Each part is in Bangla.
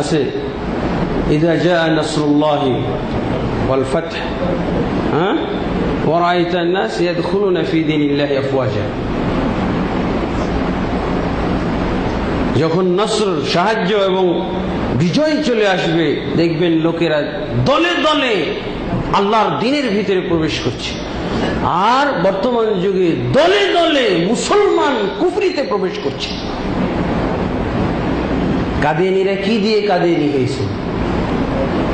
আছে ইযা জাআ নাসরুল্লাহি ওয়াল ফাth ওয়া রাআইতান নাস ইয়াদখুলুনা ফি দীনিল্লাহি আফওয়াজা। যখন নসর, সাহায্য এবং বিজয় চলে আসবে, দেখবেন লোকেরা দলে দলে আল্লাহর দ্বীনের ভিতরে প্রবেশ করছে। আর বর্তমান যুগে দলে দলে মুসলমান কুফরিতে প্রবেশ করছে। কাদিয়ানীরা কি দিয়ে কাদিয়ানী হয়েছে?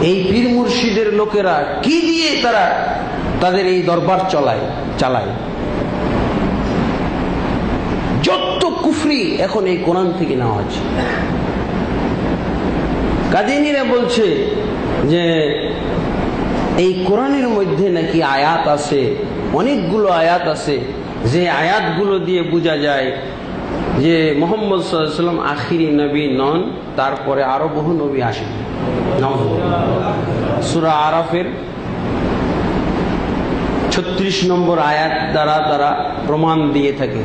এই পীর মুর্শিদের লোকেরা কি দিয়ে তারা তাদের এই দরবার চালায়। যত কুফরি এখন এই কোরআন থেকে নেওয়া আছে। কাদিয়ানীরা বলছে যে এই কোরআনের মধ্যে নাকি আয়াত আছে, অনেকগুলো আয়াত আছে, যে আয়াতগুলো দিয়ে বোঝা যায় যে মুহাম্মদ সাল্লাল্লাহু আলাইহি ওয়াসাল্লাম আখিরি নবী নন, তারপরে আরো বহু নবী আসেন। সূরা আরাফের 36 নম্বর আয়াত দ্বারা তারা প্রমাণ দিয়ে থাকে।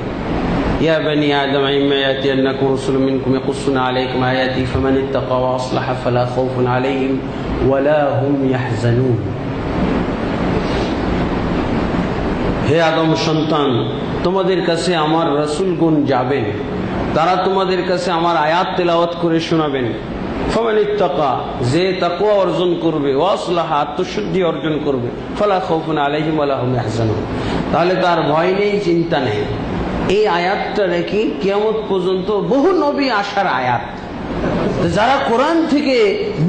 ইয়া বানি আদম ইম্মা ইয়াতিয়ান্নাকুম রাসূলুম মিনকুম ইয়াকুসুনা আলাইকুম আয়াতি ফামান ইত্তাকা ওয়া আসলাহা ফালা খাউফুন আলাইহিম ওয়ালা হুম ইয়াহজানুন। হে আদম সন্তান, তোমাদের কাছে আমার রাসূলগণ যাবেন, তারা তোমাদের কাছে আমার আয়াত তেলাওয়াত করে শোনাবেন। ফামান ইত্তাকা, যে তাকওয়া অর্জন করবে, ওয়া আসলাহা, আত্মশুদ্ধি অর্জন করবে, ফালা খাউফুন আলাইহিম ওয়ালা হুম ইয়াহজানুন, তাহলে তার ভয় নেই, চিন্তা নেই। এই আয়াতটা নাকি কিয়ামত পর্যন্ত বহু নবী আসার আয়াত। যারা কোরআন থেকে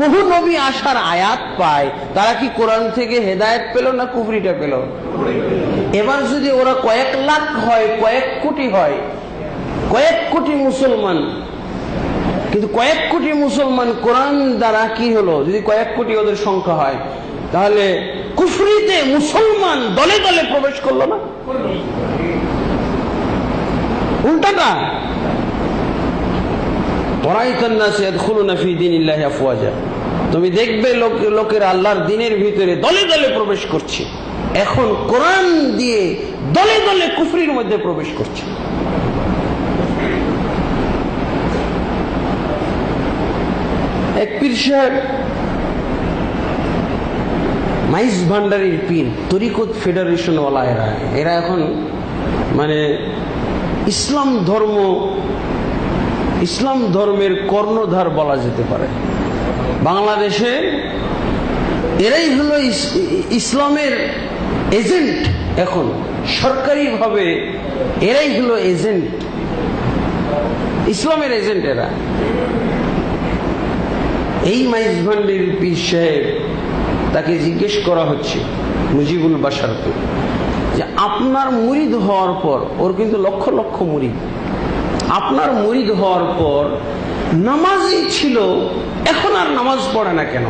বহু নবী আসার আয়াত পায়, তারা কি কোরআন থেকে হেদায়েত পেল না কুফরিটা পেল? এবার যদি ওরা কয়েক লাখ হয়, কয়েক কোটি হয়, কয়েক কোটি মুসলমান, কিন্তু কয়েক কোটি মুসলমান কোরআন দ্বারা কি হলো? যদি কয়েক কোটি ওদের সংখ্যা হয়, তাহলে কুফরিতে মুসলমান দলে দলে প্রবেশ করলো না? উল্টাটা। তুমি দেখবে লোকেরা আল্লাহর দ্বীনের ভিতরে দলে দলে প্রবেশ করছে। এখন কোরআন দিয়ে দলে দলে কুফরির মধ্যে প্রবেশ করছে। এক পীর সাহেব, মাইজ ভান্ডারীর পীর, তরিকত ফেডারেশন ওয়ালা, এরা এখন মানে ইসলাম ধর্মের কর্ণধার বলা যেতে পারে বাংলাদেশে। এরাই হলো ইসলামের এজেন্ট। এখন সরকারিভাবে এরাই হলো এজেন্ট, ইসলামের এজেন্ট এরা। এই মাইজ ভান্ডারীর পীর সাহেব, তাকে জিজ্ঞেস করা হচ্ছে মুজিবুল বাশারকে, যে আপনার মুরিদ হওয়ার পর, ওর কিন্তু লক্ষ লক্ষ মুরিদ, আপনার মুরিদ হওয়ার পর নামাজি ছিল, এখন আর নামাজ পড়ে না কেন?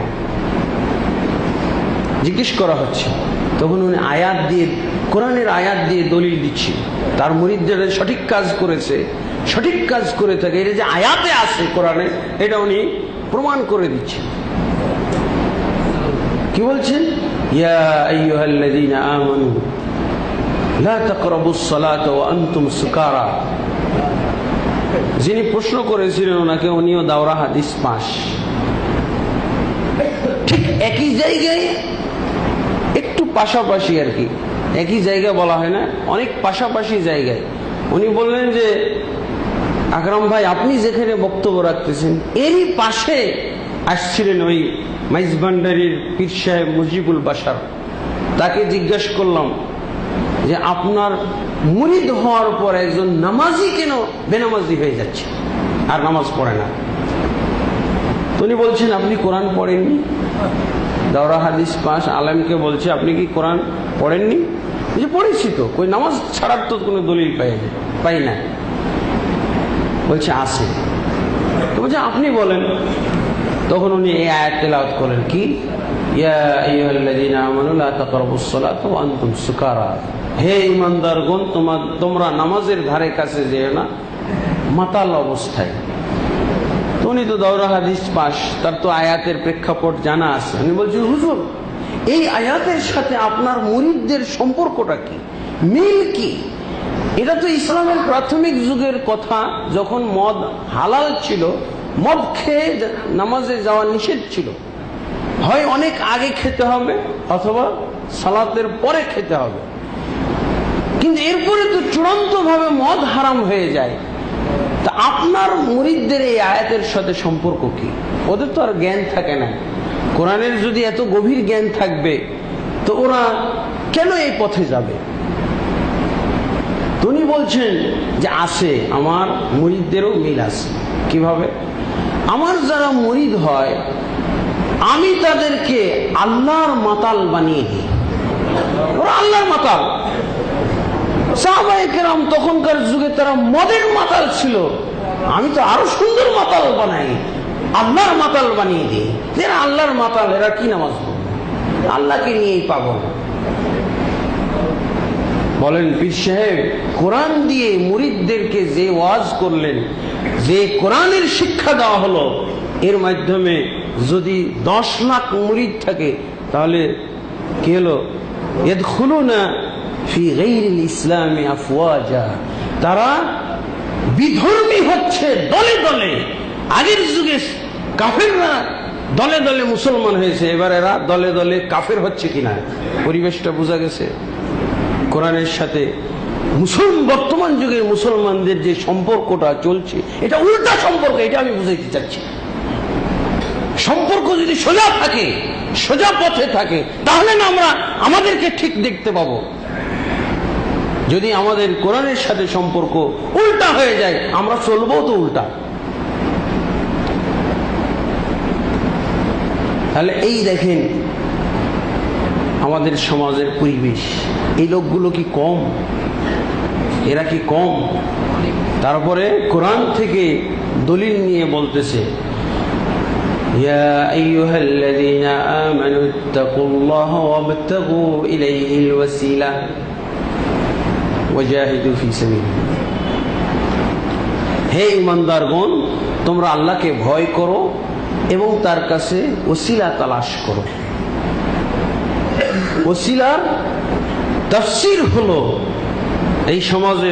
জিজ্ঞেস করা হচ্ছে। তখন উনি আয়াত দিয়ে, কোরআনের আয়াত দিয়ে দলিল দিচ্ছে, তার মুরিদ যারা সঠিক কাজ করেছে, সঠিক কাজ করে থাকে, এটা যে আয়াতে আছে কোরআনে, এটা উনি প্রমাণ করে দিচ্ছেন। কি বলছেন? ইয়া আইয়ুহাল্লাযীনা আমানু লা তাকরাবুস সালাতা ওয়া আনতুম সুকারা। যিনি প্রশ্ন করেছিলেন ওনাকে, উনিও দাওরা হাদিস পাশ। ঠিক একই জায়গায়, একটু পাশাপাশি আর কি, একই জায়গা বলা হয় না, অনেক পাশাপাশি জায়গায় উনি বললেন যে আকরাম ভাই, আপনি যেখানে বক্তব্য রাখতেছেন এরই পাশে আসছিলেন ওই মাইজ ভান্ডারীর পীর সাহেব মুজিবুল বাশার। তাকে জিজ্ঞেস করলাম যে আপনার মুরিদ হওয়ার পর একজন নামাজি কেন বেনামাজি হয়ে যাচ্ছে, আর নামাজ পড়ে না? উনি বলছেন, আপনি কোরআন পড়েননি? দাওরা হাদিস পাশ আলেমকে বলছে, আপনি কি কোরআন পড়েননি? যে পড়েছি তো, কই নামাজ ছাড়ার তো কোনো দলিল পাই না। বলছে আছে। তো বলছে আপনি বলেন। তখন উনি এই আয়াত তেলাওয়াত করলেন, কি? ইয়া আইয়ুহাল্লাযীনা আমানু লা তাকরাবুস সালাতা ওয়া আনতুম সুকারা। হে ঈমানদারগণ, তোমরা নামাজের ধারে কাছে যেও না মাতাল অবস্থায়। তো উনি তো দাওরা হাদিস পাশ, তার তো আয়াতের প্রেক্ষাপট জানা আছে। উনি বলছেন, হুজুর এই আয়াতের সাথে আপনার মুরিদদের সম্পর্কটা কি, মিল কি? এটা তো ইসলামের প্রাথমিক যুগের কথা, যখন মদ হালাল ছিল মদ খেয়ে নামাজে যাওয়া নিষেধ ছিল, হয় অনেক আগে খেতে হবে অথবা সালাতের পরে খেতে হবে। কিন্তু এরপরে তো চূড়ান্ত ভাবে মদ হারাম হয়ে যায়। তা আপনার মুরিদদের এই আয়াতের সাথে সম্পর্ক কি? ওদের তো আর জ্ঞান থাকে না। কোরআনের যদি এত গভীর জ্ঞান থাকবে তো ওরা কেন এই পথে যাবে? উনি বলছেন যে আছে, আমার মুরিদদেরও মিল আছে। কিভাবে? আমার যারা মুরিদ হয় আমি তাদেরকে আল্লাহর মাতাল বানিয়ে দিই। ওরা আল্লাহর মাতাল। সাহাবায়ে কেরাম তখনকার যুগে তারা মদের মাতাল ছিল, আমি তো আরো সুন্দর মাতাল বানাই, আল্লাহর মাতাল বানিয়ে দিই। এরা আল্লাহর মাতাল, এরা কি নামাজ পড়বে? আল্লাহকে নিয়েই পাগল। বলেন পীর সাহেব কোরআন দিয়ে মুরিদদেরকে যে ওয়াজ করলেন, যে কোরআনের শিক্ষা দেওয়া হলো, এর মাধ্যমে যদি 10 লাখ মুরিদ থাকে তাহলে কি হলো? ইয়াদখুলুনা ফি গায়রিল ইসলামি আফওয়াজা, তারা বিধর্মী হচ্ছে দলে দলে। আগের যুগে কাফেররা দলে দলে মুসলমান হয়েছে, এবার এরা দলে দলে কাফের হচ্ছে কিনা পরিবেশটা বোঝা গেছে। কোরআনের সাথে বর্তমান যুগের মুসলমানদের যে সম্পর্কটা চলছে এটা উল্টা সম্পর্ক, এটা আমি বুঝাইতে চাচ্ছি। সম্পর্ক যদি সোজা থাকে, সোজা পথে থাকে, তাহলে না আমরা আমাদেরকে ঠিক দেখতে পাবো। যদি আমাদের কোরআনের সাথে সম্পর্ক উল্টা হয়ে যায়, আমরা চলবো তো উল্টা। তাহলে এই দেখেন আমাদের সমাজের পরিবেশ, এই লোকগুলো কি কম? এরা কি কম? তারপরে কোরআন থেকে দলিল নিয়ে বলতেছে, ইয়া আইয়ুহাল্লাযীনা আমানুত্তাকুল্লাহা ওয়াবতাগু ইলাইহিল ওয়াসিলা ওয়াজাহিদু ফি সাবিলিহি। হে ঈমানদারগণ, তোমরা আল্লাহকে ভয় করো এবং তার কাছে ওসিলা তালাশ করো। ওসিলার তাফসীর হলো এই সমাজে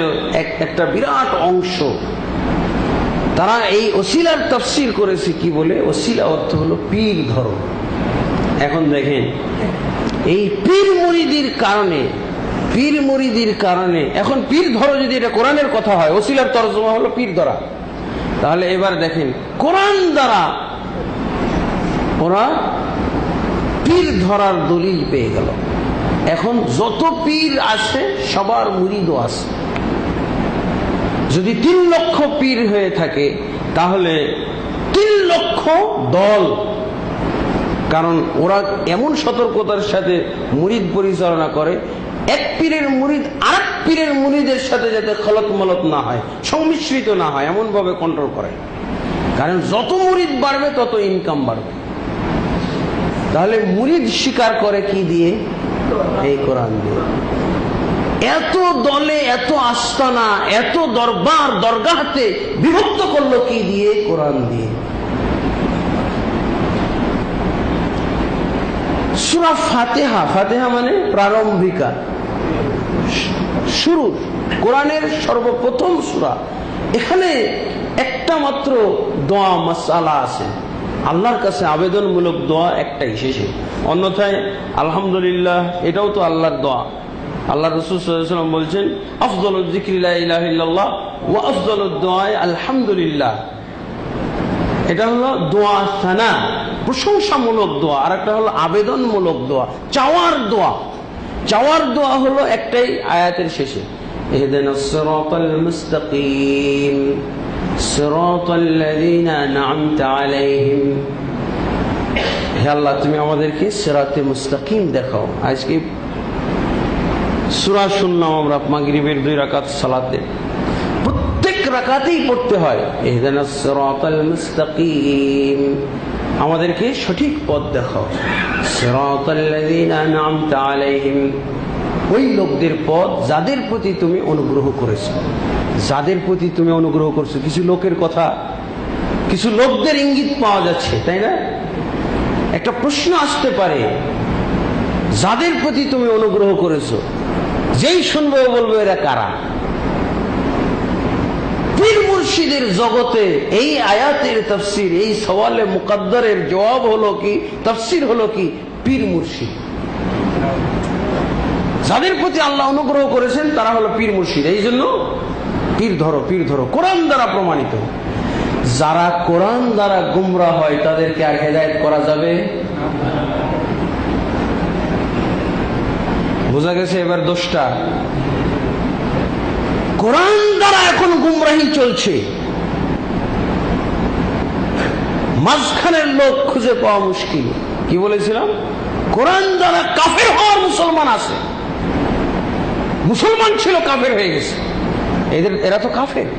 একটা বিরাট অংশ, তারা এই ওসিলার তাফসীর করেছে কি বলে? ওসিলা অর্থ হলো পীর ধরো। এখন দেখেন এই পীর মুরিদির কারণে এখন পীর ধরো যদি এটা কোরআনের কথা হয়, ওসিলার তরজমা হলো পীর ধরা। তাহলে এবার দেখেন কোরআন দ্বারা ওরা পীর ধরার দলিল পেয়ে গেল। এখন যত পীর আছে সবার মুরিদও আছে। যদি 3 লক্ষ পীর হয়ে থাকে তাহলে 3 লক্ষ দল, কারণ ওরা এমন সতর্কতার সাথে মুরিদ পরিচালনা করে, এক পীরের মুরিদ আরেক পীরের মুরিদের সাথে যাতে খলত মলত না হয়, সংমিশ্রিত না হয়, এমন ভাবে কন্ট্রোল করে। কারণ যত মুরিদ বাড়বে তত ইনকাম বাড়বে। তাহলে মুরিদ স্বীকার করে কি দিয়ে? এই কোরআন দিয়ে। এত দলে, এত আস্তানা, এত দরবার দরগাহতে বিভক্ত করলো কি দিয়ে? কোরআন দিয়ে। সূরা ফাতিহা, ফাতিহা মানে প্রারম্ভিকা, শুরু, কোরআনের সর্বপ্রথম সূরা। এখানে একটা মাত্র দোয়া মাসআলা আছে, আল্লাহর কাছে আবেদনমূলক দোয়া একটাই শেষে, অন্যথায় আলহামদুলিল্লাহ এটাও তো আল্লাহর দোয়া। আল্লাহ রাসূল সাল্লাল্লাহু আলাইহি ওয়াসাল্লাম বলছেন, আফযালুয যিকরি লা ইলাহা ইল্লাল্লাহ ওয়া আফযালুদ দুআ আলহামদুলিল্লাহ। এটা হলো দোয়া সানা, প্রশংসামূলক দোয়া, আর একটা হলো আবেদনমূলক দোয়া, চাওয়ার দোয়া। চাওয়ার দোয়া হলো একটাই আয়াতের শেষে, ইহদিনাস সিরাতাল মুস্তাকিম সিরাতাল লাযীনা আন'আমতা আলাইহিম। হে আল্লাহ, তুমি আমাদেরকে সিরাতে মুস্তাকিম দেখাও। আজকে সূরা শুনলাম আমরা মাগরিবের 2 রাকাত সালাতে, প্রত্যেক রাকাতেই পড়তে হয় ইহদিনাস সিরাতাল মুস্তাকিম, আমাদেরকে সঠিক পথ দেখাও। সিরাতাল লাযীনা আন'আমতা আলাইহিম, ওই লোকদের পথ যাদের প্রতি তুমি অনুগ্রহ করেছো। যাদের প্রতি তুমি অনুগ্রহ করছো, কিছু লোকের কথা, কিছু লোকদের ইঙ্গিত পাওয়া যাচ্ছে, তাই না? একটা প্রশ্ন আসতে পারে, যাদের প্রতি তুমি অনুগ্রহ করেছো, যেই শুনবে বলবে এরা কারা? পীর মুর্শিদের জগতে এই আয়াতের তাফসীর, এই সওয়ালে মুকদ্দরের জবাব হলো কি, তাফসীর হলো কি, পীর মুর্শিদ। যাদের প্রতি আল্লাহ অনুগ্রহ করেছেন তারা হলো পীর মুর্শিদ। এই জন্য পীর ধরো, পীর ধরো, কোরআন দ্বারা প্রমাণিত। যারা কোরআন দ্বারা গুমরা হয় তাদেরকে আর হেদায়েত করা যাবে? বোঝা গেছে এবার দোষটা? কোরআন দ্বারা এখন গুমরাহি চলছে, মাঝখানের লোক খুঁজে পাওয়া মুশকিল। কি বলেছিলাম? কোরআন দ্বারা কাফের হওয়ার মুসলমান আছে, মুসলমান ছিল কাফের হয়ে গেছে। এরা তো কাফের।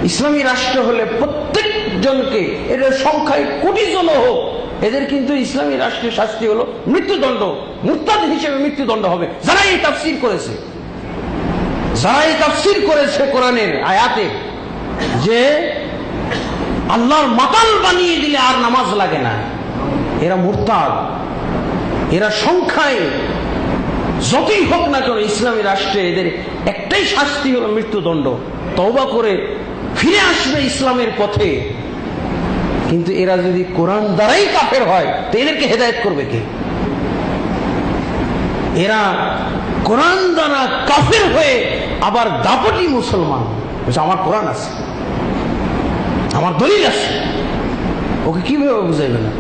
ইসলামী রাষ্ট্র হলে প্রত্যেকজনকে, এদের সংখ্যায় কোটি জন হোক, এদের কিন্তু ইসলামী রাষ্ট্রের শাস্তি হলো মৃত্যুদণ্ড, মুরতাদ হিসেবে মৃত্যুদণ্ড হবে। যারা এই তাফসীর করেছে, যারা এই তাফসীর করেছে কোরআনের আয়াতে যে আল্লাহর মাতাল বানিয়ে দিলে আর নামাজ লাগে না, এরা মুরতাদ। এরা সংখ্যায় যতই হোক না কেন ইসলামী রাষ্ট্রে এদের একটাই শাস্তি হলো মৃত্যুদণ্ড। তওবা করে ফিরে আসবে ইসলামের পথে। কিন্তু এরা যদি কোরআন দ্বারাই কাফের হয় তো এদেরকে হেদায়েত করবে কে? এরা কোরআন দ্বারা কাফের হয়ে আবার দাপটি মুসলমান, আমার কোরআন আছে, আমার দলিল আছে, ওকে কিভাবে বুঝাইবে না?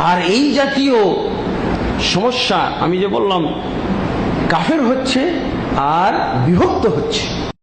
আর এই জাতীয় সমস্যা, আমি যে বললাম কাফের হচ্ছে আর বিভক্ত হচ্ছে।